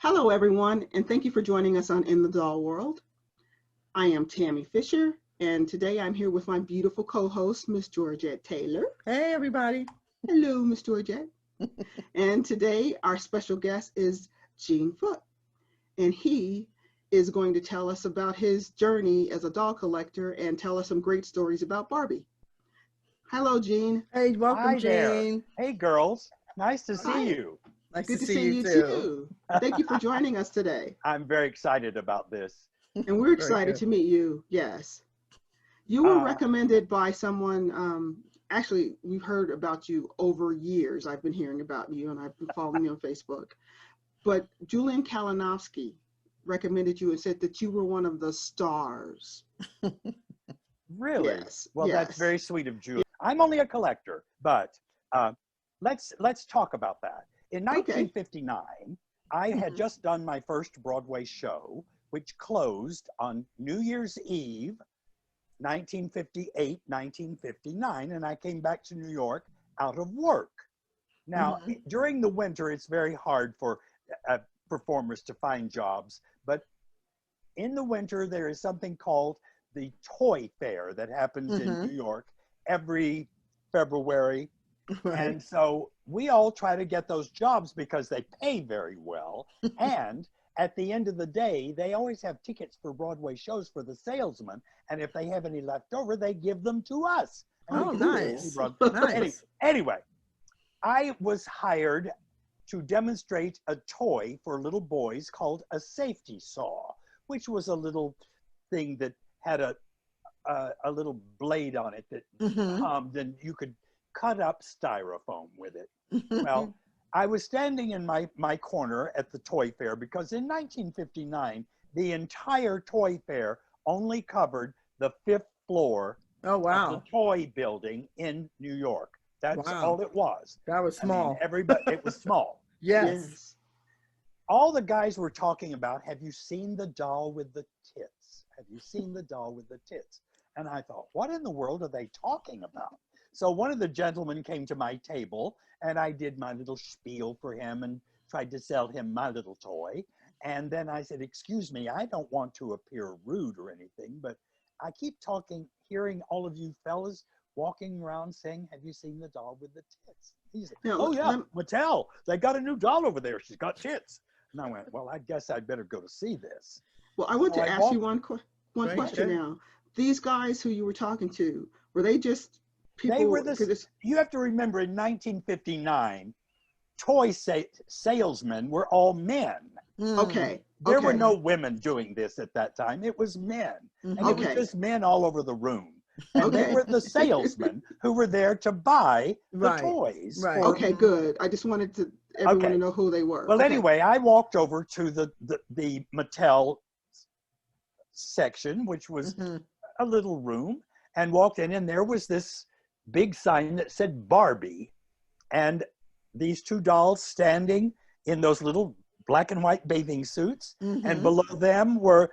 Hello, everyone, and thank you for joining us on In the Doll World. I am Tammy Fisher, and today I'm here with my beautiful co-host, Miss Georgette Taylor. Hey, everybody. Hello, Miss Georgette. And today our special guest is Gene Foote, and he is going to tell us about his journey as a doll collector and tell us some great stories about Barbie. Hello, Gene. Hey, welcome, Hi there. Gene. Hey, girls. Nice to Hi. see you. Nice Good to to see see you you too. too. Thank you for joining us today. I'm very excited about this. And we're Very excited good. to meet you. Yes. You were recommended by someone. Actually, we've heard about you over years. I've been hearing about you and I've been following you on Facebook. But Julian Kalinowski recommended you and said that you were one of the stars. Really? Yes. Well, yes. that's very sweet of Julie. I'm only a collector, but let's talk about that. In 1959, I had just done my first Broadway show, which closed on New Year's Eve, 1958, 1959, and I came back to New York out of work. Now, during the winter, it's very hard for performers to find jobs, but in the winter, there is something called the Toy Fair that happens in New York every February. Right. And so we all try to get those jobs because they pay very well. And at the end of the day, they always have tickets for Broadway shows for the salesmen. And if they have any left over, they give them to us. And Oh, we can nice. see Nice. Anyway, I was hired to demonstrate a toy for little boys called a safety saw, which was a little thing that had a little blade on it that hummed, and you could cut up styrofoam with it. Well, I was standing in my corner at the toy fair because in 1959, the entire toy fair only covered the 5th floor Oh, of wow. the toy building in New York. That's Wow. all it was. That was I mean, small. it was small. Yes. All the guys were talking about, have you seen the doll with the tits? Have you seen the doll with the tits? And I thought, what in the world are they talking about? So one of the gentlemen came to my table and I did my little spiel for him and tried to sell him my little toy. And then I said, excuse me, I don't want to appear rude or anything, but I keep hearing all of you fellas walking around saying, have you seen the doll with the tits? He said, oh yeah, Mattel, they got a new doll over there. She's got tits. And I went, well, I guess I'd better go to see this. Well, I want to ask you one question now. These guys who you were talking to, were they just people? They were you have to remember in 1959, toy salesmen were all men. Okay. There were no women doing this at that time. It was men. And it was just men all over the room. And they were the salesmen who were there to buy the toys. Right. Okay, good. I just wanted everyone to know who they were. Well, anyway, I walked over to the Mattel section, which was a little room, and walked in, and there was this big sign that said Barbie, and these two dolls standing in those little black and white bathing suits, and below them were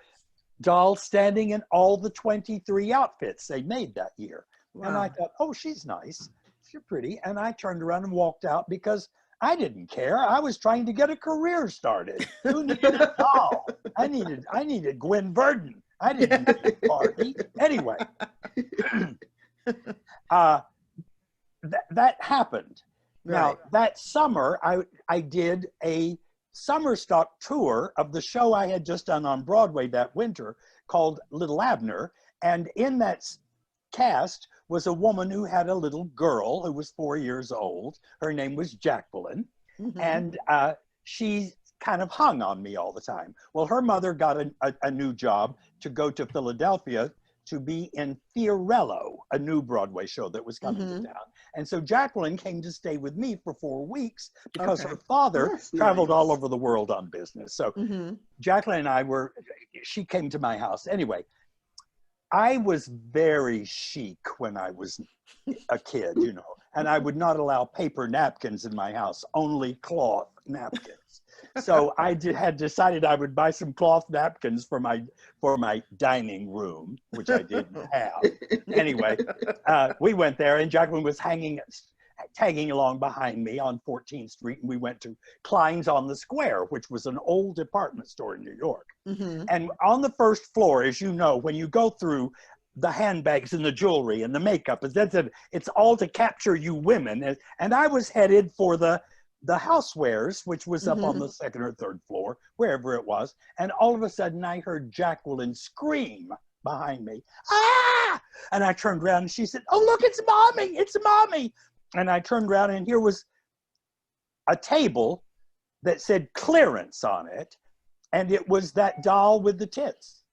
dolls standing in all the 23 outfits they made that year. Wow. And I thought, oh, she's nice, she's pretty, and I turned around and walked out because I didn't care. I was trying to get a career started. Who needed a doll? I needed Gwen Verdon. I didn't need Barbie. Anyway, that happened. Right. Now, that summer, I did a summer stock tour of the show I had just done on Broadway that winter called Little Abner. And in that cast was a woman who had a little girl who was 4 years old. Her name was Jacqueline. And she kind of hung on me all the time. Well, her mother got a new job to go to Philadelphia to be in Fiorello, a new Broadway show that was coming to town. And so Jacqueline came to stay with me for 4 weeks because her father traveled all over the world on business. So Jacqueline and she came to my house. Anyway, I was very chic when I was a kid, and I would not allow paper napkins in my house, only cloth napkins. So I had decided I would buy some cloth napkins for my dining room, which I didn't have. Anyway, we went there, and Jacqueline was hanging tagging along behind me on 14th Street, and we went to Klein's on the Square, which was an old department store in New York. And on the first floor, as you know, when you go through the handbags and the jewelry and the makeup, it's all to capture you women. And I was headed for the housewares, which was up on the second or third floor, wherever it was. And all of a sudden I heard Jacqueline scream behind me, "Ah!" And I turned around and she said, "Oh, look, it's mommy, it's mommy." And I turned around and here was a table that said clearance on it. And it was that doll with the tits.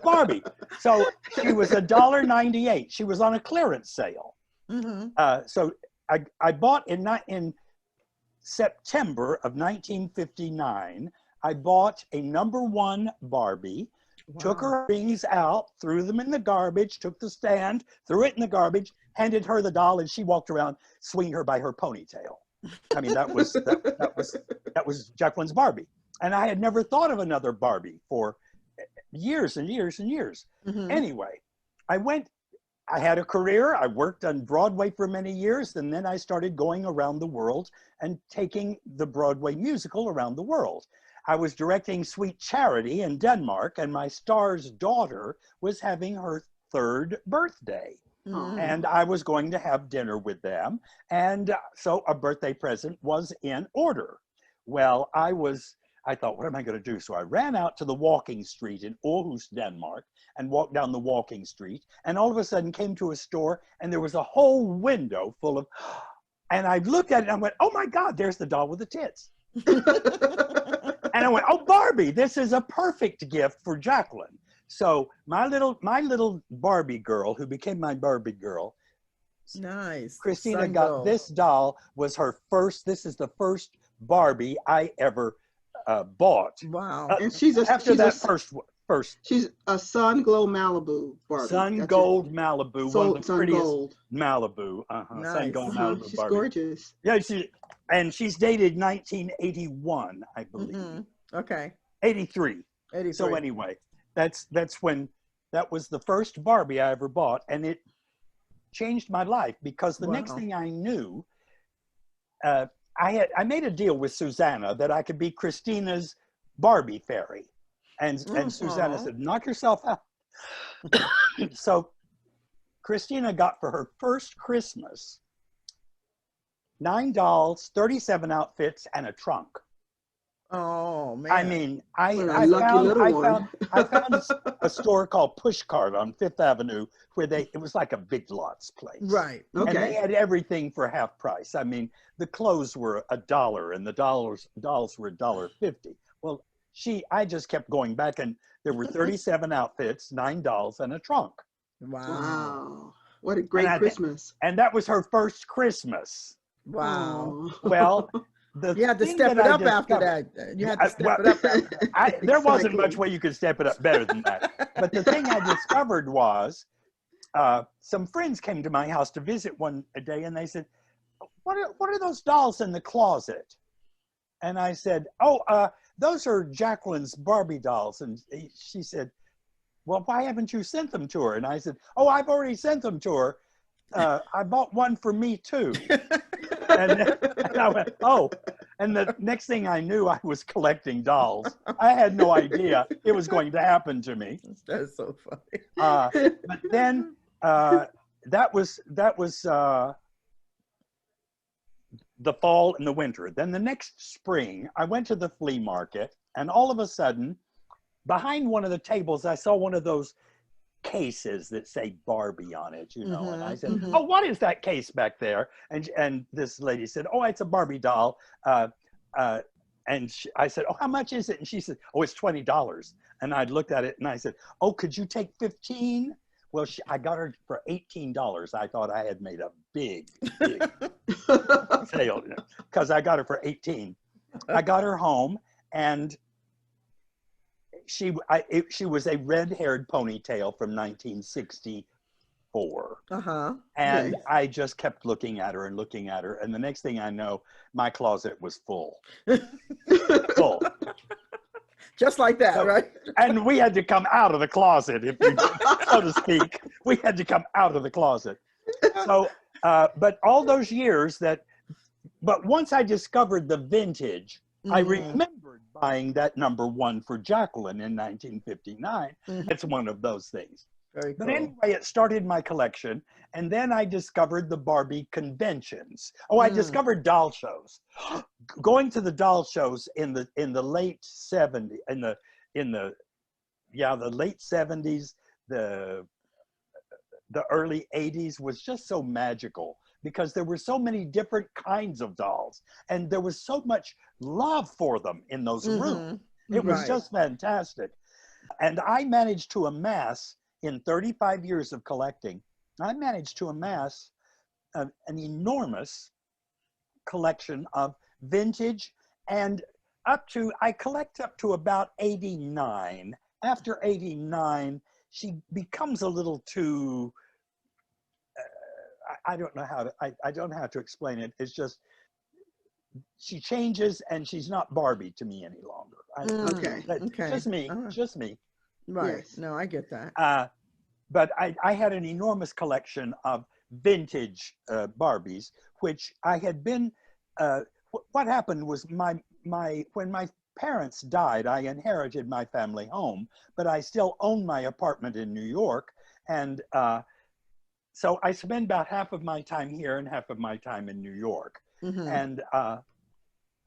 Barbie. So she was $1.98. She was on a clearance sale. So I bought in September of 1959, I bought a #1 Barbie, took her rings out, threw them in the garbage, took the stand, threw it in the garbage, handed her the doll, and she walked around swinging her by her ponytail. I mean, that was Jacqueline's Barbie. And I had never thought of another Barbie for years and years and years. Anyway, I had a career. I worked on Broadway for many years, and then I started going around the world and taking the Broadway musical around the world. I was directing Sweet Charity in Denmark, and my star's daughter was having her 3rd birthday. And I was going to have dinner with them. And so a birthday present was in order. Well, I thought, what am I going to do? So I ran out to the walking street in Aarhus, Denmark, and walked down the walking street. And all of a sudden came to a store, and there was a whole window full of, and I looked at it and I went, "Oh my God, there's the doll with the tits." And I went, "Oh, Barbie, this is a perfect gift for Jacqueline." So my little Barbie girl, who became my Barbie girl, nice. Christina got this doll. This is the first Barbie I ever bought. Wow. And she's a Sun Glow Malibu Barbie. Sun Gold Malibu, one of the prettiest gold. Malibu. Nice. Sun Gold Malibu She's Barbie. gorgeous. Yeah, she's dated 1981, I believe. Okay. 83. So anyway, that was the first Barbie I ever bought, and it changed my life because the next thing I knew, I made a deal with Susanna that I could be Christina's Barbie fairy. And Susanna said, "Knock yourself out." So Christina got for her first Christmas 9 dolls, 37 outfits, and a trunk. Oh man! I mean, I found a store called Pushcart on 5th Avenue where it was like a Big Lots place. Right. Okay. And they had everything for half price. I mean, the clothes were $1 and the dolls were $1.50. Well, I just kept going back, and there were 37 outfits, 9 dolls, and a trunk. Wow. What a great Christmas. And that was her first Christmas. Wow. Well, you had to step it up after that. You had to step it up after that. There wasn't much way you could step it up better than that. But the thing I discovered was some friends came to my house to visit one day, and they said, what are those dolls in the closet? And I said, "Oh, those are Jacqueline's Barbie dolls." And she said, "Well, why haven't you sent them to her?" And I said, "Oh, I've already sent them to her. I bought one for me too." And I went, "Oh." And the next thing I knew, I was collecting dolls. I had no idea it was going to happen to me. That's so funny. But then that was the fall and the winter. Then the next spring, I went to the flea market, and all of a sudden, behind one of the tables, I saw one of those cases that say Barbie on it, you know. And I said, "Oh, what is that case back there?" And this lady said, "Oh, it's a Barbie doll." And I said, "Oh, how much is it?" And she said, "Oh, it's $20. And I looked at it and I said, "Oh, could you take 15? Well, I got her for $18. I thought I had made a big sale because I got her for 18. I got her home, and she was a red-haired ponytail from 1964. And Nice. I just kept looking at her and looking at her, and the next thing I know, my closet was full. Full. Just like that, right? And we had to come out of the closet, so to speak. We had to come out of the closet. So, but all those years but once I discovered the vintage, I remembered buying that number 1 for Jacqueline in 1959. It's one of those things. Very cool. But anyway, it started my collection, and then I discovered the Barbie conventions. Oh, I discovered doll shows. Going to the doll shows in the late 70s, in the late 70s, the early 80s was just so magical, because there were so many different kinds of dolls, and there was so much love for them in those rooms. It was just fantastic. And I managed to amass, in 35 years of collecting, I managed to amass an enormous collection of vintage, and I collect up to about 89. After 89, she becomes a little too, I don't know how to, I don't know how to explain it. It's just, she changes and she's not Barbie to me any longer. Okay. Just me, just me. Right. Yes. No, I get that. But I had an enormous collection of vintage Barbies, which I had been, what happened was when my parents died, I inherited my family home, but I still own my apartment in New York. And so I spend about half of my time here and half of my time in New York. And I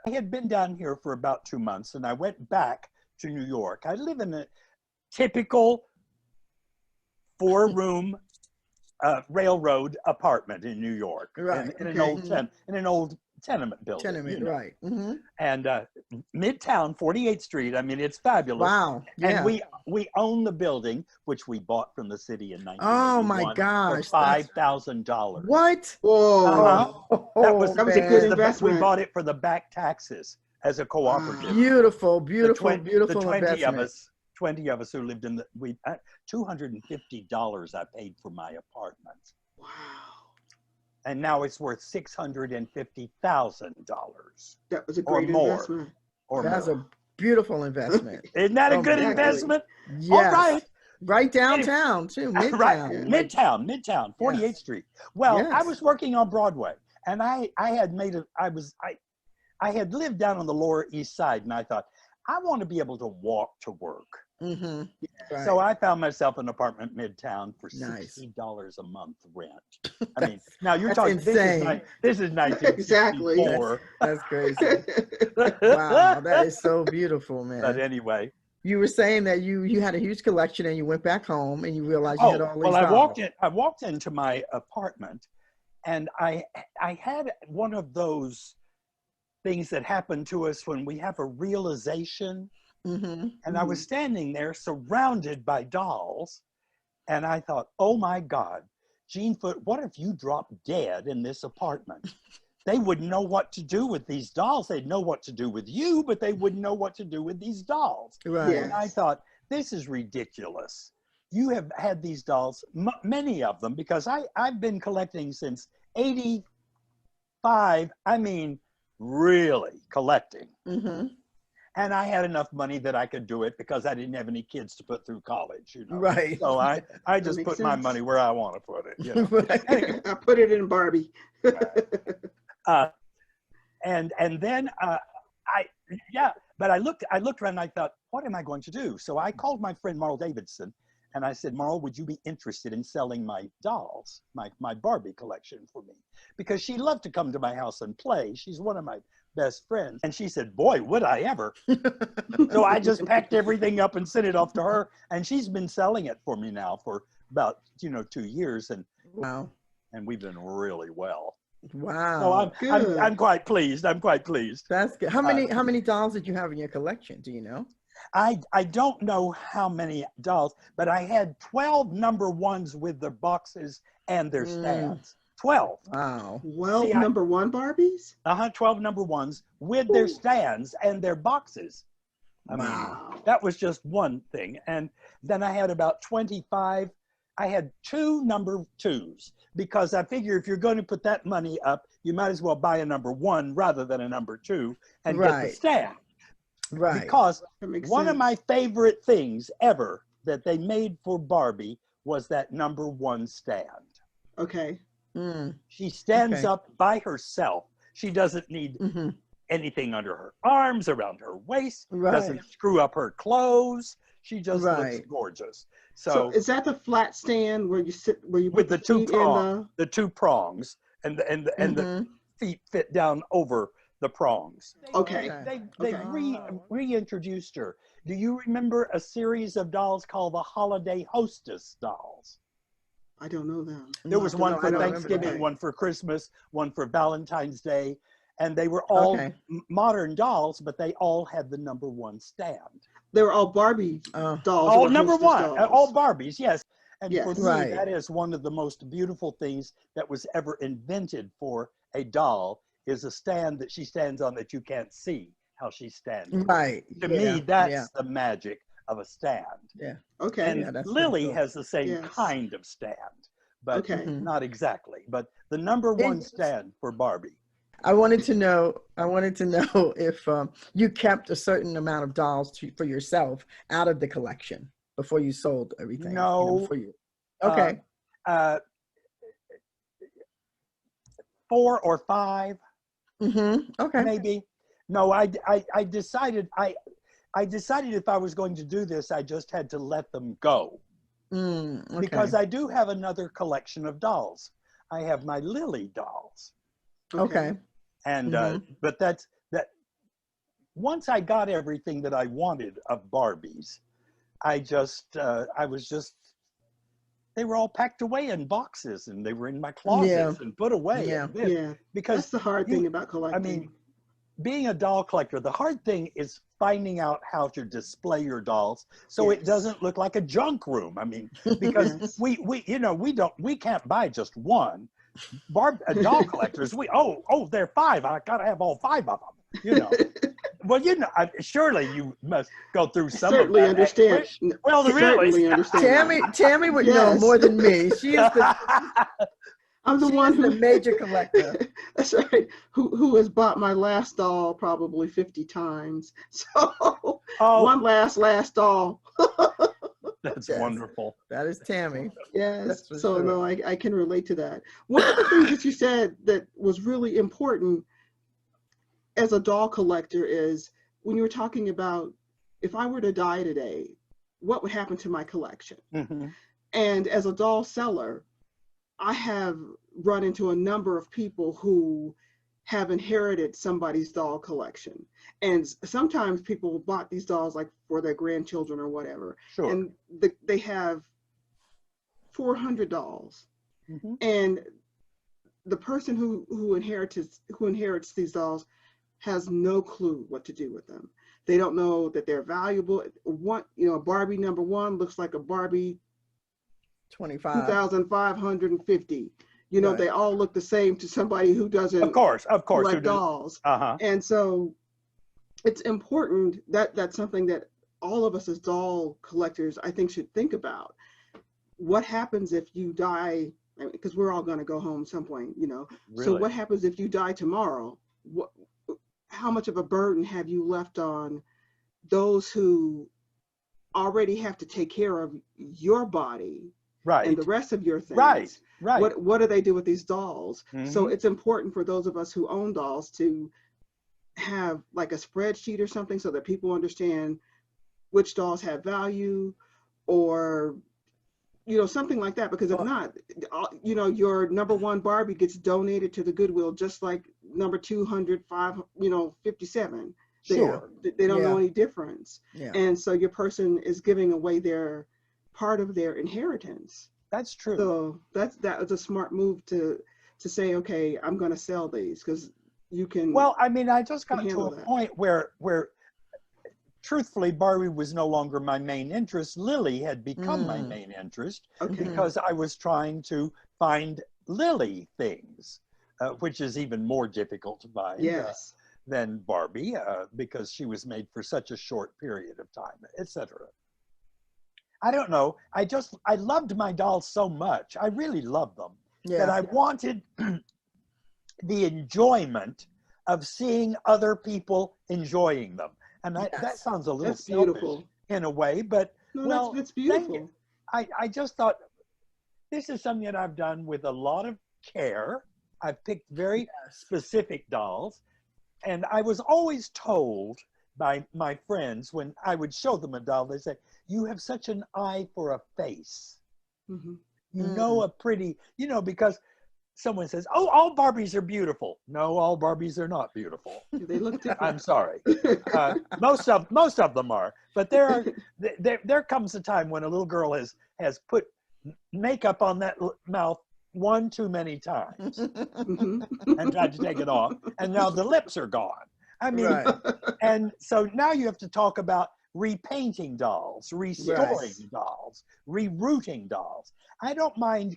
had been down here for about 2 months, and I went back to New York. I live in a typical 4-room railroad apartment in New York, in an old tenement building. Tenement, right. And Midtown, 48th Street. I mean, it's fabulous. Wow. Yeah. And we own the building, which we bought from the city in 1981. Oh my gosh. For $5,000. What? Whoa. That was a good investment. We bought it for the back taxes as a cooperative. Beautiful, The investment. 20 of us who lived in $250 I paid for my apartment. Wow. And now it's worth $650,000. That was a great investment. That's a beautiful investment. Isn't that a good investment? Yes. All right. Right downtown too, Midtown. Right, Midtown, 48th Street. Well, I was working on Broadway, and I had lived down on the Lower East Side, and I thought, I want to be able to walk to work. Right. So I found myself an apartment Midtown for $60 a month rent. I mean, now you're talking, insane. This is 1964. That's crazy. Wow, that is so beautiful, man. But anyway. You were saying that you had a huge collection and you went back home and you realized you had all these dolls. I walked into my apartment, and I had one of those things that happen to us when we have a realization. And I was standing there surrounded by dolls, and I thought, oh my God, Jean Foote, what if you dropped dead in this apartment? They wouldn't know what to do with these dolls. They'd know what to do with you, but they wouldn't know what to do with these dolls. Right. And I thought, this is ridiculous. You have had these dolls, many of them, because I've been collecting since 85. I mean, really collecting. And I had enough money that I could do it because I didn't have any kids to put through college, you know. Right. So I just put my money where I want to put it. You know? Anyway. I put it in Barbie. And then but I looked around and I thought, what am I going to do? So I called my friend Marl Davidson, and I said, Marl, would you be interested in selling my dolls, my Barbie collection for me? Because she loved to come to my house and play. She's one of my best friends. And she said, boy, would I ever. So I just packed everything up and sent it off to her. And she's been selling it for me now for about, 2 years. And wow. And we've been really well. Wow. So I'm quite pleased. I'm quite pleased. That's good. How many dolls did you have in your collection? Do you know? I don't know how many dolls, but I had 12 number ones with their boxes and their stands. 12. Wow. 12 number one Barbies? 12 number ones with their stands and their boxes. I mean, that was just one thing. And then I had about 25. I had 2 number 2s because I figure if you're going to put that money up, you might as well buy a number 1 rather than a number 2 and get the stand. Right. Because one of my favorite things ever that they made for Barbie was that number 1 stand. Okay. She stands Okay. up by herself. She doesn't need anything under her arms, around her waist, Right. doesn't screw up her clothes. She just looks Right. gorgeous. So So is that the flat stand where you sit, where you with put the two feet in prongs, the two prongs, and the feet fit down over the prongs. Okay. They reintroduced her. Do you remember a series of dolls called the Holiday Hostess dolls? I don't know them. There was one for I don't remember Thanksgiving, that. one for Christmas, one for Valentine's Day, and they were all modern dolls, but they all had the number one stand. They were all Barbie dolls. All number one, dolls. all Barbies, yes. And Yes. for me, that is one of the most beautiful things that was ever invented for a doll, is a stand that she stands on that you can't see how she's standing. Right. To me, that's the magic of a stand. Yeah. Okay. And that's Lily cool. has the same kind of stand, but not exactly. But the number one stand for Barbie. I wanted to know if you kept a certain amount of dolls for yourself out of the collection before you sold everything. No. Okay. 4 or 5. Okay. Maybe. No, I decided if I was going to do this, I just had to let them go. Okay. Because I do have another collection of dolls. I have my Lily dolls. Okay. And but that once I got everything that I wanted of Barbies, they were all packed away in boxes, and they were in my closets and put away. Because that's the hard thing about collecting. I mean, being a doll collector, the hard thing is finding out how to display your dolls so it doesn't look like a junk room. I mean, because we can't buy just one. Doll collectors, there are 5. I gotta have all 5 of them. Well, surely you must go through some certainly of that. understand. Well, really, understand. Tammy would know more than me. She is I'm the one who the major collector. That's right. Who has bought my last doll probably 50 times. So one last doll. That's wonderful. That is Tammy. Yes. So no, I can relate to that. One of the things that you said that was really important as a doll collector is when you were talking about, if I were to die today, what would happen to my collection? And as a doll seller, I have run into a number of people who have inherited somebody's doll collection. And sometimes people bought these dolls like for their grandchildren or whatever. Sure. And they have 400 dolls. And the person who inherits these dolls has no clue what to do with them. They don't know that they're valuable. A Barbie number 1 looks like a Barbie 2,550. They all look the same to somebody who doesn't. Of course, collect dolls. And so it's important that's something that all of us as doll collectors, I think, should think about. What happens if you die? Because we're all going to go home some point, Really? So what happens if you die tomorrow? How much of a burden have you left on those who already have to take care of your body? And the rest of your things. Right. What do they do with these dolls? So it's important for those of us who own dolls to have like a spreadsheet or something so that people understand which dolls have value, or something like that. Because if not, your number 1 Barbie gets donated to the Goodwill just like number 257. Sure. They don't know any difference. And so your person is giving away their part of their inheritance. That's true. So that was a smart move to say, okay, I'm going to sell these, because you can. Well, I mean, I just got to a point where truthfully, Barbie was no longer my main interest. Lily had become my main interest because I was trying to find Lily things, which is even more difficult to find than Barbie, because she was made for such a short period of time, etc. I don't know. I loved my dolls so much. I really loved them that I wanted the enjoyment of seeing other people enjoying them. And that sounds a little selfish in a way, but that's beautiful. I just thought this is something that I've done with a lot of care. I've picked very specific dolls. And I was always told by my friends when I would show them a doll, they say, you have such an eye for a face. Mm-hmm. You know, a pretty, you know, because someone says, oh, all Barbies are beautiful. No, all Barbies are not beautiful. They look different. I'm sorry. Most of them are. But there comes a time when a little girl has put makeup on that mouth one too many times and tried to take it off. And now the lips are gone. I mean, and so now you have to talk about repainting dolls, restoring dolls, rerouting dolls. I don't mind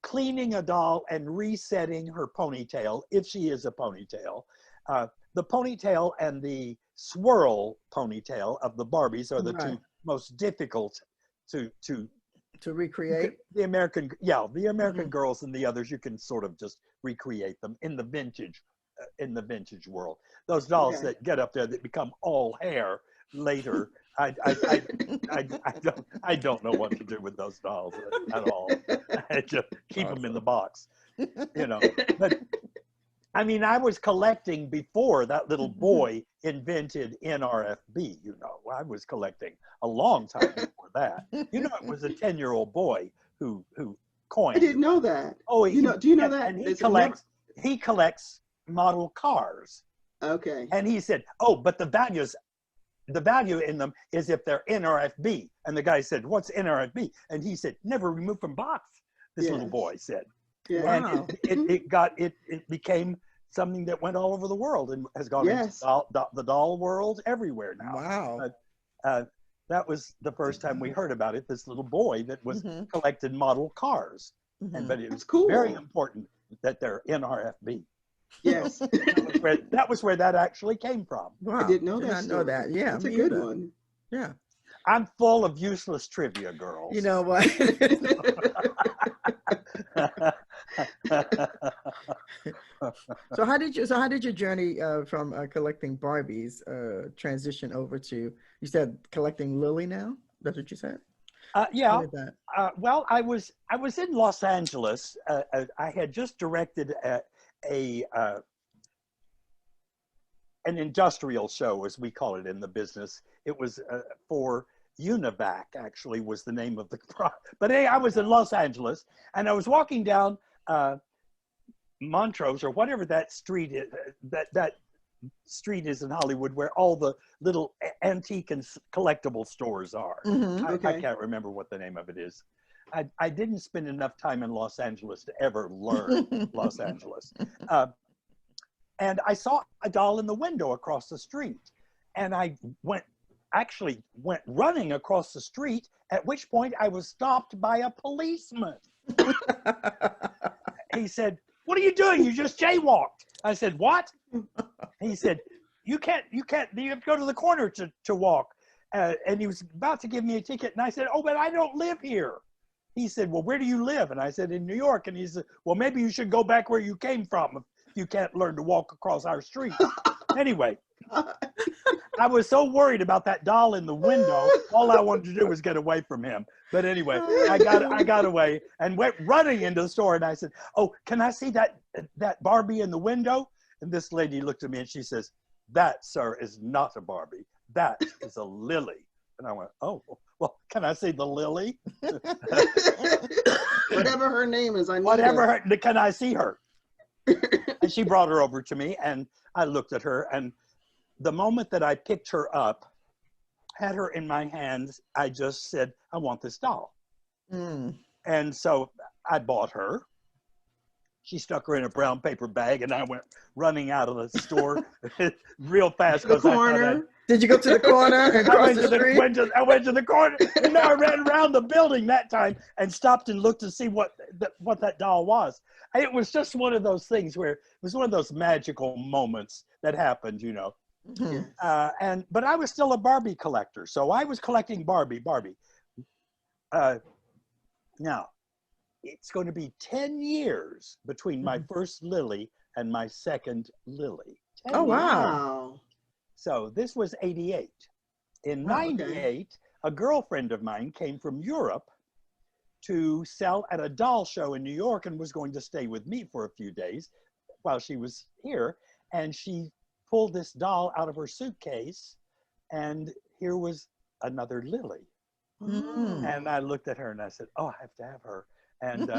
cleaning a doll and resetting her ponytail if she is a ponytail. The ponytail and the swirl ponytail of the Barbies are the two most difficult to recreate. The American girls and the others, you can sort of just recreate them in the vintage world. Those dolls that get up there that become all hair later, I don't know what to do with those dolls at all. I just keep them in the box, you know. But I mean, I was collecting before that little boy invented NRFB, you know. I was collecting a long time before that. You know, it was a 10-year-old boy who coined. I didn't know that. Oh, do you know that? And he collects model cars. Okay. And he said, oh, but the value in them is if they're NRFB. And the guy said, what's NRFB? And he said, never removed from box, this little boy said. Yeah. And it became something that went all over the world and has gone into the doll world everywhere now. Wow. That was the first time we heard about it, this little boy that was collected model cars. But it was cool. Very important that they're NRFB. Yes. that was where that actually came from. Wow. I didn't know that. I know that. Yeah. That's a good one. Yeah. I'm full of useless trivia, girls. You know what? So how did your journey from collecting Barbies transition over to, you said collecting Lilli now? That's what you said? Yeah. Well, I was in Los Angeles. I had just directed an industrial show, as we call it in the business. It was for Univac, actually, was the name of the product. But hey, I was in Los Angeles, and I was walking down Montrose, or whatever that street is, that street is in Hollywood, where all the little antique and collectible stores are. I can't remember what the name of it is. I didn't spend enough time in Los Angeles to ever learn Los Angeles. And I saw a doll in the window across the street. And I went running across the street, at which point I was stopped by a policeman. He said, "What are you doing? You just jaywalked." I said, "What?" He said, you have to go to the corner to walk. And he was about to give me a ticket. And I said, "Oh, but I don't live here." He said, "Well, where do you live?" And I said, "In New York." And he said, "Well, maybe you should go back where you came from if you can't learn to walk across our street." Anyway, I was so worried about that doll in the window. All I wanted to do was get away from him. But anyway, I got away and went running into the store. And I said, "Oh, can I see that Barbie in the window?" And this lady looked at me and she says, "That, sir, is not a Barbie. That is a Lilli." And I went, "Oh, well, can I see the Lilli?" Whatever her name is, can I see her? And she brought her over to me, and I looked at her, and the moment that I picked her up, had her in my hands, I just said, "I want this doll." And so I bought her. She stuck her in a brown paper bag, and I went running out of the store real fast. The corner. Did you go to the corner and cross the street? I went to the corner. And I ran around the building that time and stopped and looked to see what that doll was. It was just one of those things where it was one of those magical moments that happened, you know. But I was still a Barbie collector, so I was collecting Barbie. Now, it's going to be 10 years between my first Lilli and my second Lilli. Oh, wow. So this was 88. In 98, a girlfriend of mine came from Europe to sell at a doll show in New York and was going to stay with me for a few days while she was here. And she pulled this doll out of her suitcase, and here was another Lily. And I looked at her and I said, oh, I have to have her. And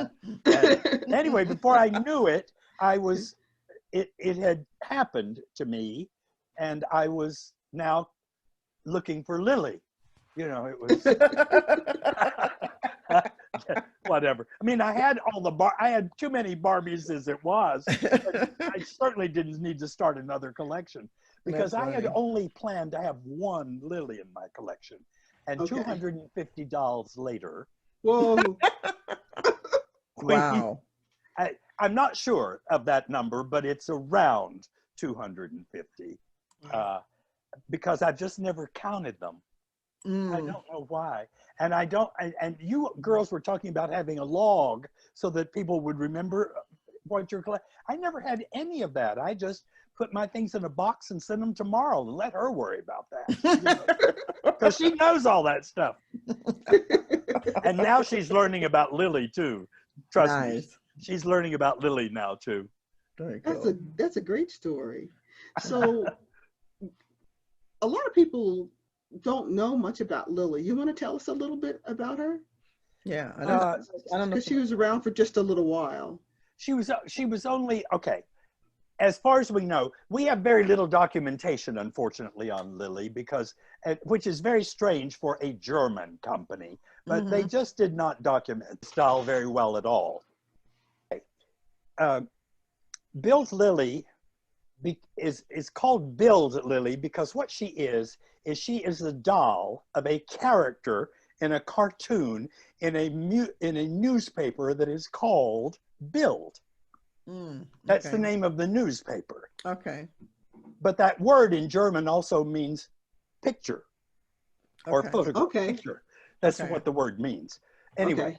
anyway, before I knew it, it had happened to me, and I was now looking for Lily. You know, it was whatever. I mean, I had I had too many Barbies as it was. But I certainly didn't need to start another collection, because I had only planned to have one Lily in my collection. And 250 dolls later. Whoa. Wow. I'm not sure of that number, but it's around 250 because I've just never counted them. I don't know why. And and you girls were talking about having a log so that people would remember what you're collecting. I never had any of that. I just put my things in a box and send them tomorrow and let her worry about that. Because she knows all that stuff. And now she's learning about Lily too. Trust me. She's learning about Lily now too. Very cool. That's a great story. So a lot of people don't know much about Lily. You want to tell us a little bit about her? Yeah, I don't know. Because she was around for just a little while. She was only, okay. As far as we know, we have very little documentation, unfortunately, on Lily, because, which is very strange for a German company, but they just did not document style very well at all. Bild Lilli is called Bild Lilli because what she is she is the doll of a character in a cartoon in a newspaper that is called Bild. That's the name of the newspaper. Okay. But that word in German also means picture or photograph. Okay. Picture. That's what the word means. Anyway,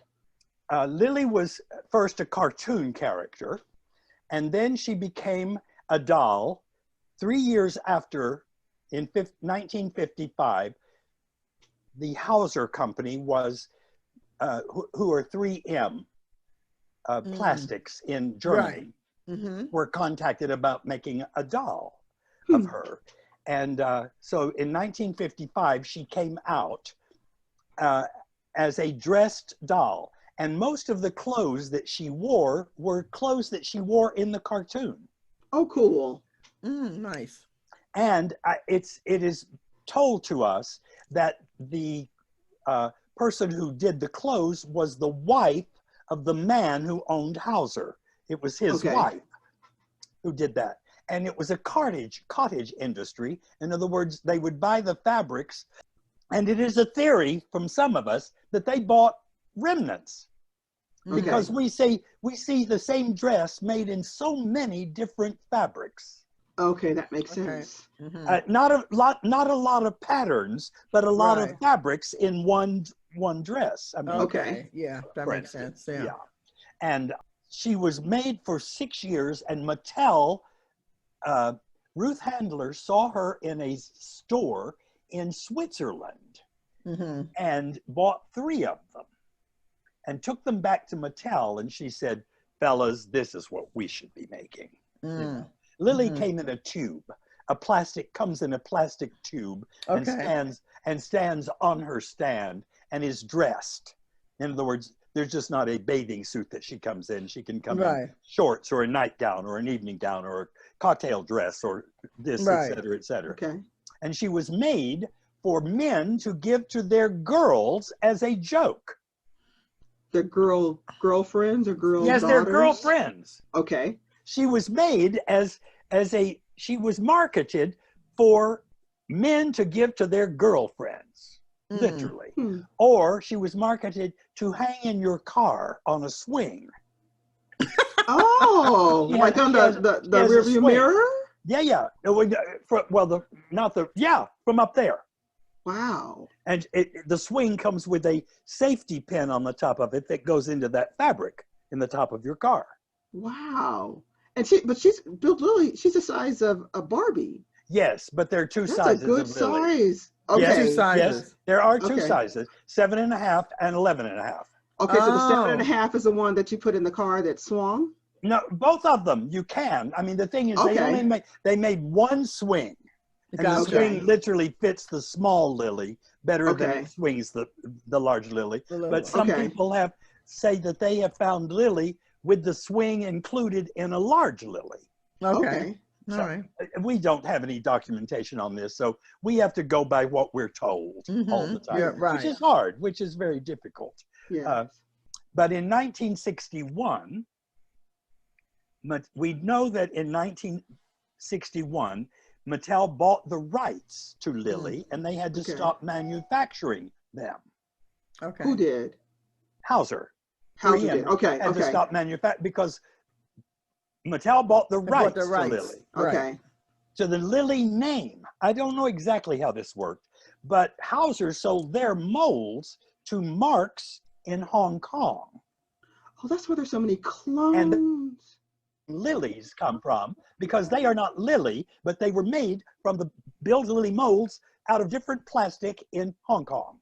Lily was first a cartoon character, and then she became a doll 3 years after, in 1955, the Hauser Company was, who are 3M, plastics in Germany, were contacted about making a doll of her. And so in 1955, she came out as a dressed doll. And most of the clothes that she wore were clothes that she wore in the cartoon. Oh, cool. Nice. And it is told to us that the person who did the clothes was the wife of the man who owned Hauser. It was his wife who did that. And it was a cottage industry. In other words, they would buy the fabrics. And it is a theory from some of us that they bought remnants. Because we see the same dress made in so many different fabrics. Okay, that makes sense. Not a lot of patterns, but a lot of fabrics in one dress. I mean, yeah, that makes sense. Yeah. And she was made for 6 years, and Mattel, Ruth Handler saw her in a store in Switzerland and bought 3 of them and took them back to Mattel, and she said, fellas, this is what we should be making. You know? Lily came in a tube. Comes in a plastic tube and stands on her stand and is dressed. In other words, there's just not a bathing suit that she comes in. She can come in shorts or a nightgown or an evening gown or a cocktail dress or this, et cetera, et cetera. And she was made for men to give to their girls as a joke. The girlfriends or girl Yes, daughters? they're girlfriends. Okay. She was made she was marketed for men to give to their girlfriends, literally. Or she was marketed to hang in your car on a swing. Oh, like on the rearview mirror? Yeah. From up there. Wow. And the swing comes with a safety pin on the top of it that goes into that fabric in the top of your car. Wow. And she's Bild Lilli, she's the size of a Barbie. Yes, but there are 2 sizes of Lily. That's a good size. Okay. Yes, there are 2 sizes, 7.5 and 11.5. Okay, so the 7.5 is the one that you put in the car that swung? No, both of them you can. I mean, the thing is, Okay. they made one swing, and the Gotcha. swing literally fits the small lily better than Okay. it swings the large lily. The little But one. some Okay. people say that they have found lily with the swing included in a large lily. Okay. Okay. All right. We don't have any documentation on this, so we have to go by what we're told all the time, Yeah, right. which is hard, which is very difficult. Yeah. But in 1961, we know that in 1961, Mattel bought the rights to Lily, and they had to stop manufacturing them. Okay. Who did? Hauser. Hauser did. Okay. Had to Okay. stop manufacturing because Mattel bought the rights to Lily. Okay. So the Lily name, I don't know exactly how this worked, but Hauser sold their molds to Marks in Hong Kong. Oh, that's where there's so many clones. Lilies come from because they are not Lily, but they were made from the Bild Lilli molds out of different plastic in Hong Kong.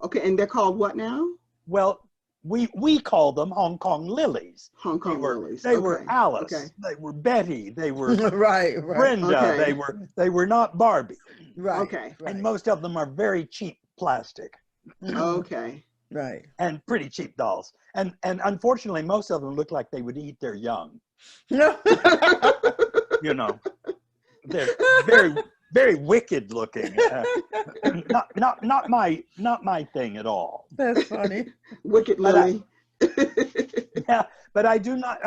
Okay, and they're called what now? Well, we call them Hong Kong lilies. Hong Kong lilies. They were Alice. Okay. They were Betty. They were right. Brenda. Okay. They were not Barbie. Right. Okay. Right. And most of them are very cheap plastic. Okay. Right. And pretty cheap dolls. And unfortunately, most of them look like they would eat their young. No. You know, they're very, very wicked looking. Not my thing at all. That's funny. Wicked Lily. Yeah, but I do not.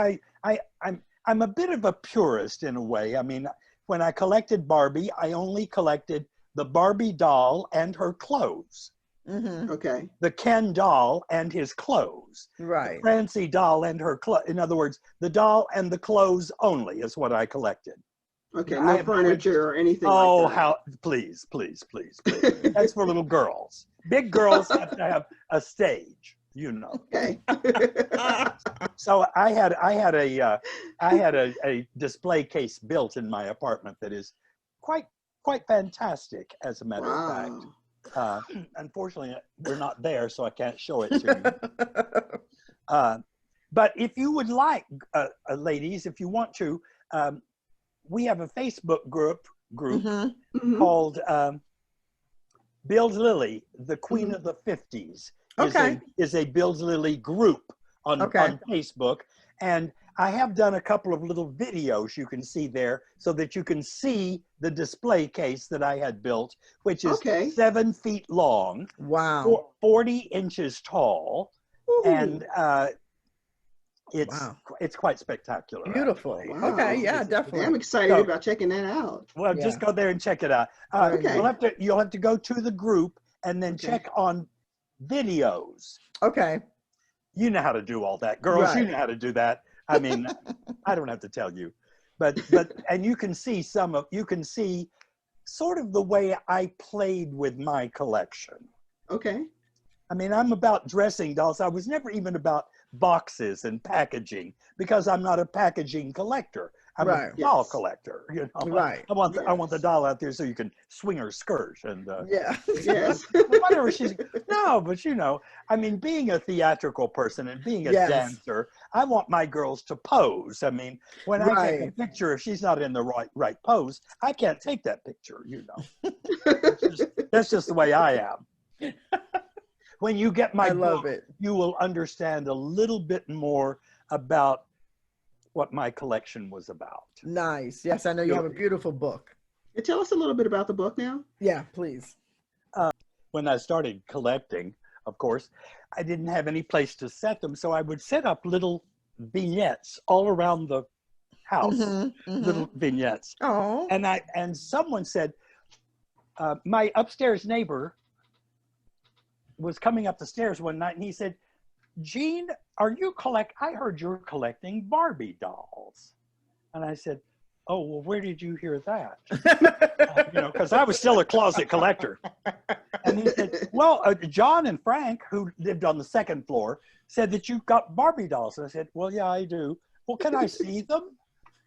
I'm a bit of a purist in a way. I mean, when I collected Barbie, I only collected the Barbie doll and her clothes. Okay. The Ken doll and his clothes. Right. The Francie doll and her clothes. In other words, the doll and the clothes only is what I collected. Okay. I No have furniture or anything Oh, like that. how, please. That's for little girls. Big girls have to have a stage, you know. Okay. So I had a display case built in my apartment that is quite fantastic, as a matter of fact. Unfortunately, we're not there, so I can't show it to you. But if you would like, ladies, if you want to, we have a Facebook group called Bild Lilli, the Queen of the 50s. Is a Bild Lilli group on Facebook. And I have done a couple of little videos you can see there so that you can see the display case that I had built, which is 7 feet long, wow, 40 inches tall, and it's quite spectacular. Beautiful. Wow. Okay, yeah, definitely. I'm excited about checking that out. Well, just go there and check it out. You'll have to go to the group and then check on videos. Okay. You know how to do all that, girls. You know how to do that. I mean, I don't have to tell you, but and you can see sort of the way I played with my collection. Okay. I mean, I'm about dressing dolls. I was never even about boxes and packaging because I'm not a packaging collector. I'm a doll collector. You know, right? I want the doll out there so you can swing her skirt and yes, whatever she's. No, but you know, I mean, being a theatrical person and being a dancer, I want my girls to pose. I mean, when I take a picture, if she's not in the right pose, I can't take that picture. You know, that's just the way I am. When you get my book, you will understand a little bit more about what my collection was about. Nice. Yes, I know you have a beautiful book. Tell us a little bit about the book now. Yeah, please. When I started collecting, of course, I didn't have any place to set them, so I would set up little vignettes all around the house, little vignettes. Oh. And someone said, my upstairs neighbor was coming up the stairs one night and he said, Gene, I heard you're collecting Barbie dolls. And I said, oh, well, where did you hear that? You know, because I was still a closet collector. And he said, well, John and Frank, who lived on the second floor, said that you got Barbie dolls. And I said, well, yeah, I do. Well, can I see them?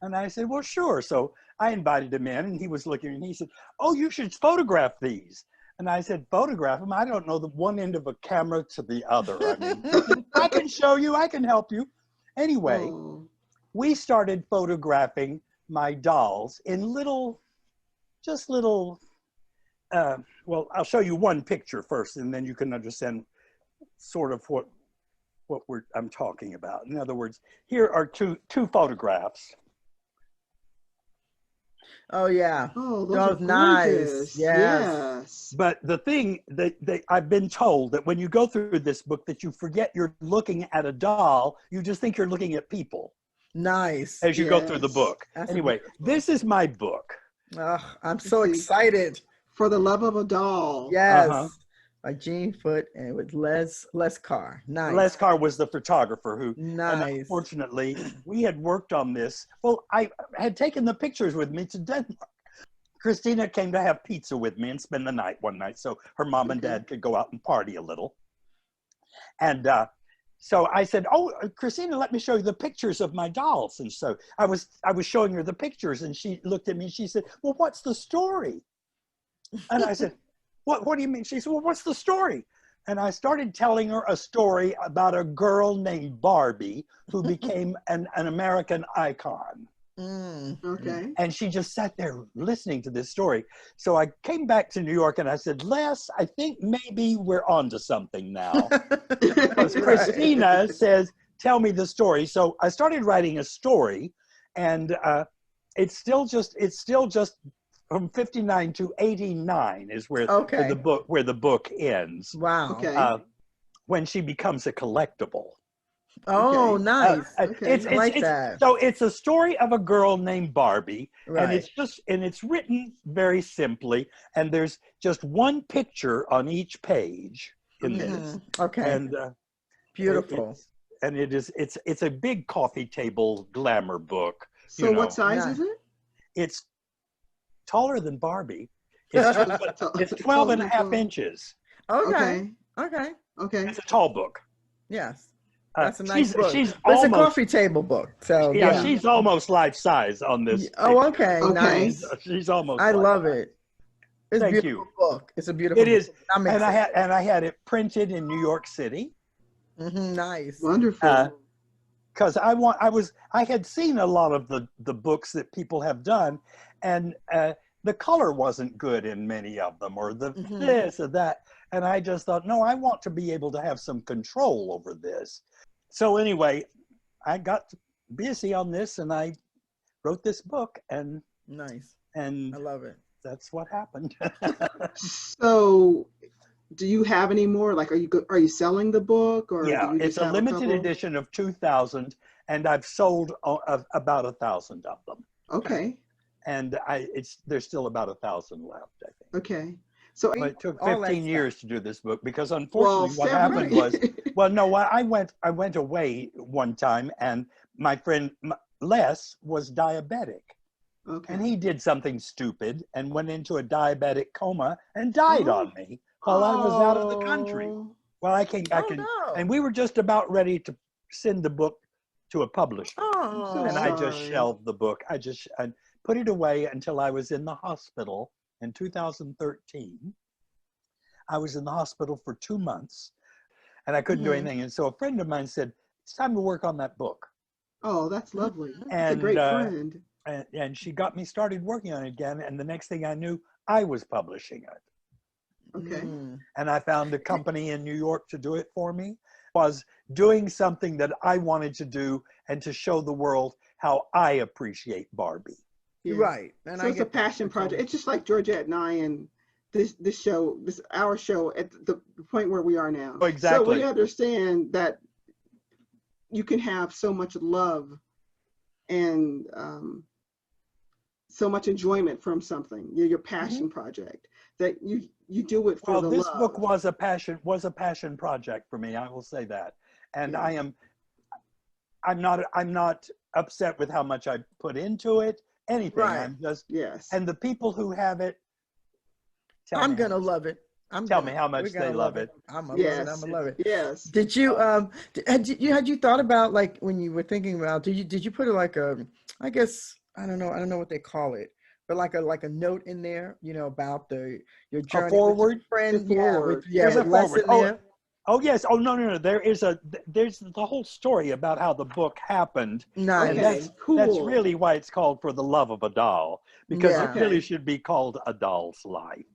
And I said, well, sure. So I invited him in and he was looking and he said, oh, you should photograph these. And I said, photograph them? I don't know the one end of a camera to the other. I mean, I can show you, I can help you. Anyway, we started photographing my dolls in little, well, I'll show you one picture first, and then you can understand sort of what I'm talking about. In other words, here are two photographs. Oh yeah. Oh, those are nice. Yes. Yes. But the thing that I've been told that when you go through this book that you forget you're looking at a doll, you just think you're looking at people. Nice. As you go through the book. That's anyway, this is my book. Oh, I'm so excited. For the Love of a Doll. Yes. By Jean Foote and with Les Carr. Nice. Les Carr was the photographer who, nice. And unfortunately, we had worked on this. Well, I had taken the pictures with me to Denmark. Christina came to have pizza with me and spend the night one night so her mom and dad could go out and party a little. And so I said, oh, Christina, let me show you the pictures of my dolls. And so I was showing her the pictures, and she looked at me and she said, well, what's the story? And I said, what do you mean? She said, well, what's the story? And I started telling her a story about a girl named Barbie who became an American icon. Okay. And she just sat there listening to this story. So I came back to New York and I said, Les, I think maybe we're on to something now. Because Christina says, tell me the story. So I started writing a story, and it's still just from 59 to 89 is where the book ends. Wow. Okay. When she becomes a collectible. Oh, nice. It's like that. So it's a story of a girl named Barbie, right. and it's written very simply, and there's just one picture on each page in this. Okay. And beautiful. It's a big coffee table glamour book. So what size is it? It's taller than Barbie. It's 12 and a half inches. Okay. It's a tall book. Yes. That's a nice book. It's a coffee table book. So yeah, she's almost life size on this. Oh, okay. Nice. She's almost. I love it. It's a beautiful book. It's a beautiful. It is, and I had it printed in New York City. Nice. Wonderful. Because I had seen a lot of the books that people have done, and the color wasn't good in many of them, or the this or that. And I just thought, no, I want to be able to have some control over this. So anyway, I got busy on this, and I wrote this book, and nice. And I love it. That's what happened. So, do you have any more? Like, are you selling the book, or yeah, it's a limited edition of 2,000, and I've sold about 1,000 of them. Okay. And there's still about 1,000 left, I think. Okay. So but it took 15 years to do this book, because unfortunately what happened was, I went away one time, and my friend Les was diabetic. Okay. And he did something stupid and went into a diabetic coma and died on me while I was out of the country. Well, I came back and we were just about ready to send the book to a publisher. And I just shelved the book. I put it away until I was in the hospital in 2013. I was in the hospital for 2 months, and I couldn't do anything. And so a friend of mine said, it's time to work on that book. Oh, that's lovely. That's a great friend. And she got me started working on it again. And the next thing I knew, I was publishing it. Okay. And I found a company in New York to do it for me. Was doing something that I wanted to do and to show the world how I appreciate Barbie. Yeah. Right. And so it's a passion project. It's just like Georgette and I and our show at the point where we are now. Oh, exactly. So we understand that you can have so much love and so much enjoyment from something, your passion project, that you do it for the love. Well, this book was a passion project for me. I will say that, and I'm not upset with how much I put into it. Anything. Right. I'm just yes. And the people who have it, I'm gonna love it. Tell me how much they love it. I'm gonna love it. Yes. Did you had you thought about, like, when you were thinking about, did you put it like a, I guess, I don't know what they call it, but like a note in there, you know, about your journey. A forward? With your friend, The forward. There's a lesson there. Oh yes. Oh no. There's the whole story about how the book happened. Nice. And Okay, cool. that's really why it's called For the Love of a Doll, because Yeah. it really should be called A Doll's Life.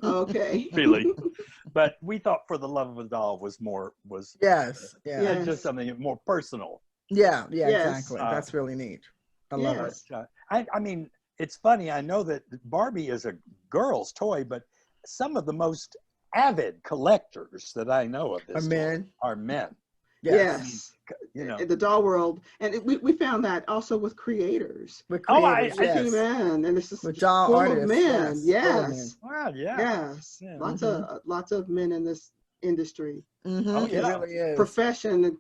Okay. Really. But we thought For the Love of a Doll was Yes. just something more personal. Yeah, Yes. exactly. That's really neat. I love it. Yes. I mean, it's funny. I know that Barbie is a girl's toy, but some of the most avid collectors that I know of this are men. Yes. You know, In the doll world, and we found that also with creators. With Oh, creators, I see men, and it's just with doll full artists, of men. yes, well, yeah. Yes. Yeah. Lots of men in this industry. Oh, It yeah. really is. Profession and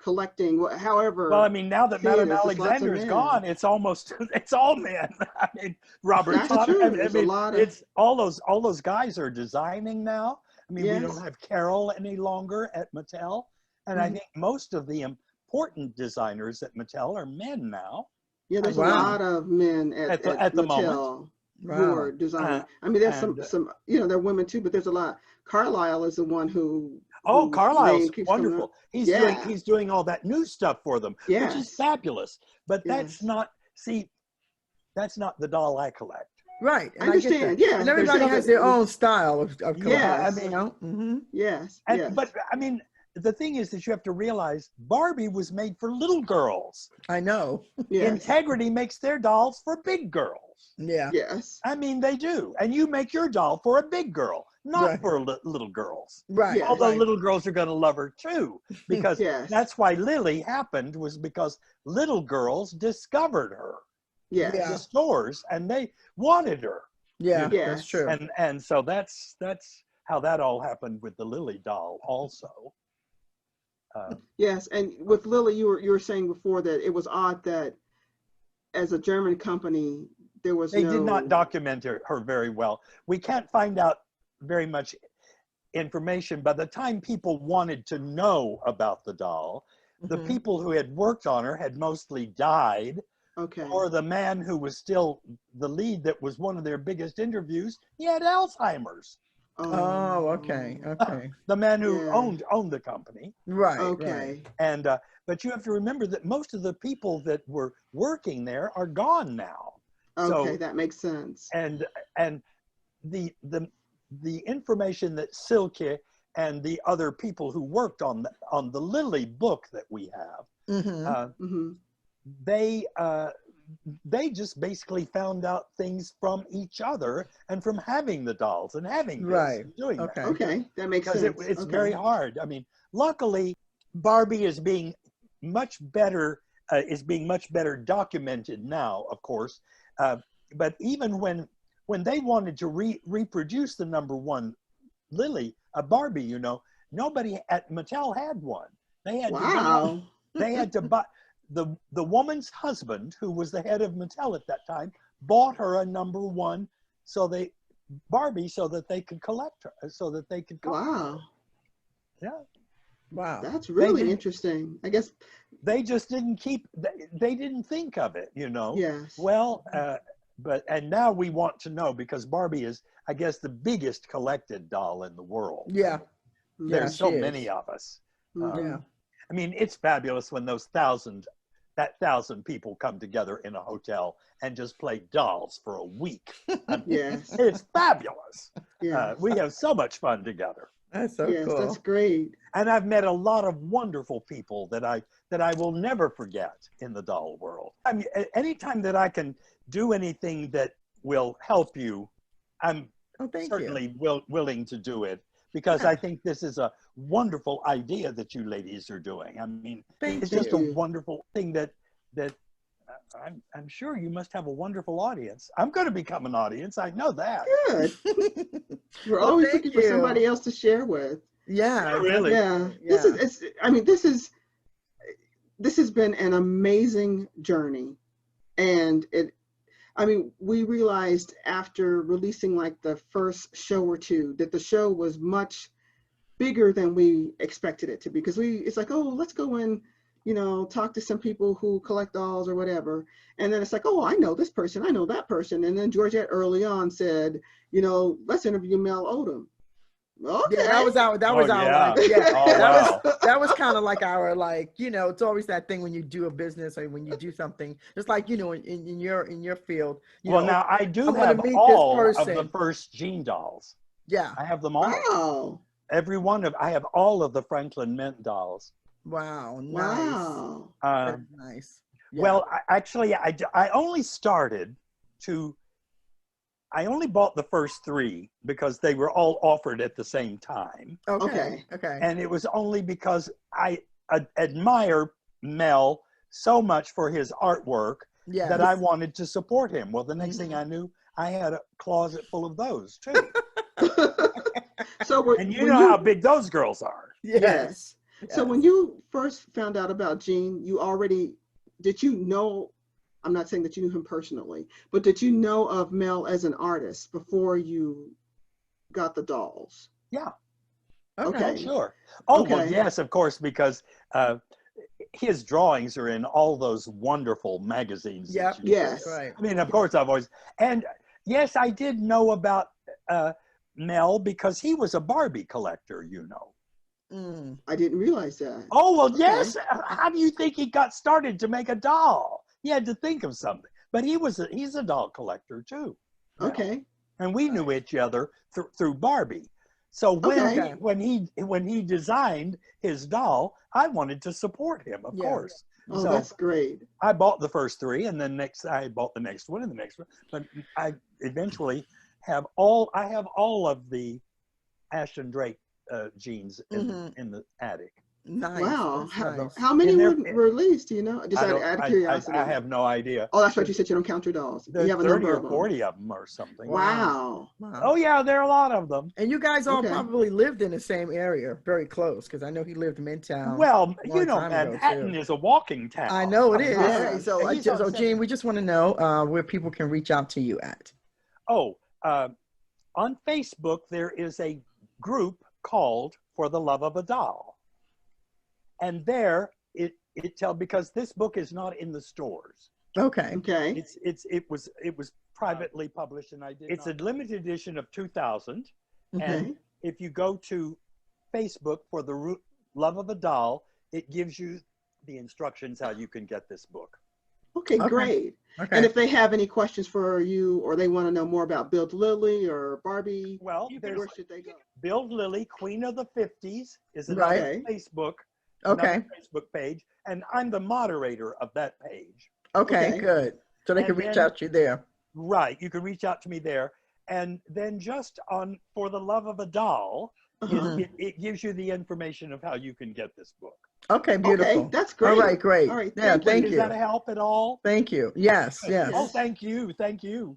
collecting, however. Well, I mean, now that theaters, Madame there's lots of Alexander's men. gone, it's all men. I mean, Robert That's Todd. true. I There's mean, a lot of, it's all those guys are designing now. I mean, we Yes. don't have Carol any longer at Mattel, and I think most of the important designers at Mattel are men now. yeah, there's Wow. a lot of men at the moment. Mattel who are designing. I mean, there's some, you know, there are women too, but there's a lot. Carlisle is the one who. Oh, whose Carlisle's name keeps coming wonderful. up. He's doing all that new stuff for them, which is Yes. fabulous. But Yes. that's not the doll I collect. Right. I And I get understand. that. Yeah. And everybody has their own style of collecting. Yes. You know? Yes. And, Yes. But I mean, the thing is that you have to realize Barbie was made for little girls. I know. Yes. Integrity makes their dolls for big girls. Yeah. Yes. I mean, they do. And you make your doll for a big girl, not Right. for little girls. Right. Yeah. Although right. little girls are going to love her too, because Yes. that's why Lilli happened, was because little girls discovered her Yes. in the stores and they wanted her. Yeah. Yes. That's true. And so that's how that all happened with the Lilli doll also. Yes. And with Lilli, you were saying before that it was odd that as a German company, there was They no. did not document her very well. We can't find out very much information. By the time people wanted to know about the doll, the people who had worked on her had mostly died, Okay. or the man who was still the lead that was one of their biggest interviews, he had Alzheimer's. Oh, okay. Okay. The man who Yeah. owned the company. Right. Okay. And but you have to remember that most of the people that were working there are gone now. Okay, So, that makes sense. and the information that Silke and the other people who worked on the Lilli book that we have, Mm-hmm. they just basically found out things from each other and from having the dolls and having this Right. and doing Okay. that. Okay, that makes Because sense. it's Okay. very hard. I mean, luckily, Barbie is being much better documented now, of course. But even when they wanted to reproduce the #1 Lilli, a Barbie, you know, nobody at Mattel had one. They had Wow. they had to buy the woman's husband, who was the head of Mattel at that time, bought her a #1 Barbie so that they could collect her, so that they could collect her. Wow. Yeah. Wow. That's really didn't- interesting. I guess. They just didn't they didn't think of it, you know. Yes. Well, and now we want to know, because Barbie is, I guess, the biggest collected doll in the world. Yeah. There's Yeah, so she is. many of us. Mhm. Yeah. I mean, it's fabulous when those 1,000 people come together in a hotel and just play dolls for a week. Yes. It's fabulous. Yes. We have so much fun together. That's so Yes, cool. that's great. And I've met a lot of wonderful people that I will never forget in the doll world. I mean, anytime that I can do anything that will help you, I'm Thank certainly willing to do it, because I think this is a wonderful idea that you ladies are doing. I mean, Thank it's just you. a wonderful thing that I'm sure you must have a wonderful audience. I'm going to become an audience. I know that. Good. you. We're Well, always thank looking for you. somebody else to share with. Yeah. Really? Yeah. Yeah. This has been an amazing journey. And we realized after releasing like the first show or two that the show was much bigger than we expected it to be, because it's like, oh, let's go in you know, talk to some people who collect dolls or whatever. And then it's like, oh, I know this person, I know that person. And then Georgette early on said, you know, let's interview Mel Odom. Okay. Yeah, that was our yeah. like, yeah, Oh, wow. that was kind of like our, like, you know, it's always that thing when you do a business or when you do something, just like, you know, in your field. You Well, know, now I do I'm gonna have meet this all of the person. first Gene dolls. Yeah. I have them all. Wow. I have all of the Franklin Mint dolls. Wow. Nice. Wow. That's nice. Yeah. Well, I only bought the first 3 because they were all offered at the same time. Okay. And it was only because I admire Mel so much for his artwork that I wanted to support him. Well, the next thing I knew, I had a closet full of those too. So and you know how big those girls are. Yes. So when you first found out about Gene, did you know, I'm not saying that you knew him personally, but did you know of Mel as an artist before you got the dolls? Yeah. Okay. Oh, sure. Oh, okay. Well, yes, of course, because his drawings are in all those wonderful magazines. Yeah. Yes. Right. I mean, of course, I've always, and yes, I did know about Mel because he was a Barbie collector, you know. I didn't realize that. Oh, well, yes. How do you think he got started to make a doll? He had to think of something. But he's a doll collector too. Okay. And we knew each other through Barbie. So when he designed his doll, I wanted to support him, of course. Oh, so that's great. I bought the first 3, and then I bought the next one and the next one. But I eventually have all of the Ashton Drake jeans in the attic. Nice. Wow. Nice. How many were released? Do you know? Just out of curiosity. I have no idea. Oh, that's right. You said you don't count your dolls. You have a 30 number or of 40 of them or something. Wow. Oh, yeah, there are a lot of them. And you guys all probably lived in the same area, very close, because I know he lived in Midtown. Well, you know, Manhattan is a walking town. I know it is. Yeah. So, Gene, we just want to know where people can reach out to you at. Oh, on Facebook, there is a group called For the Love of a Doll. And there because this book is not in the stores. Okay. It was privately published, and it's a limited edition of 2000. And if you go to Facebook For the Love of a Doll, it gives you the instructions how you can get this book. Okay, great. Okay. And if they have any questions for you, or they want to know more about Bild Lilli or Barbie, well, where should they go? Bild Lilli, Queen of the 50s, is another Facebook page, and I'm the moderator of that page. Okay, good. So they can reach out to you there. Right, you can reach out to me there. And then just on For the Love of a Doll, it gives you the information of how you can get this book. Okay, beautiful. Okay, that's great. All right, great. All right, yeah, thank you. Does that help at all? Thank you. Yes, yes. Oh, thank you. Thank you.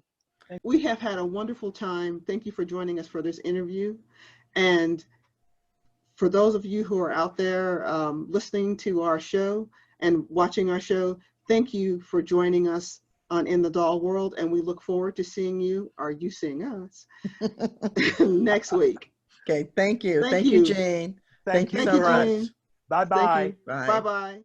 We have had a wonderful time. Thank you for joining us for this interview. And for those of you who are out there listening to our show and watching our show, thank you for joining us on In the Doll World. And we look forward to seeing you, or you seeing us, next week. Okay, thank you. Thank you, Jane. Thank you so much. Bye-bye. Bye. Bye-bye.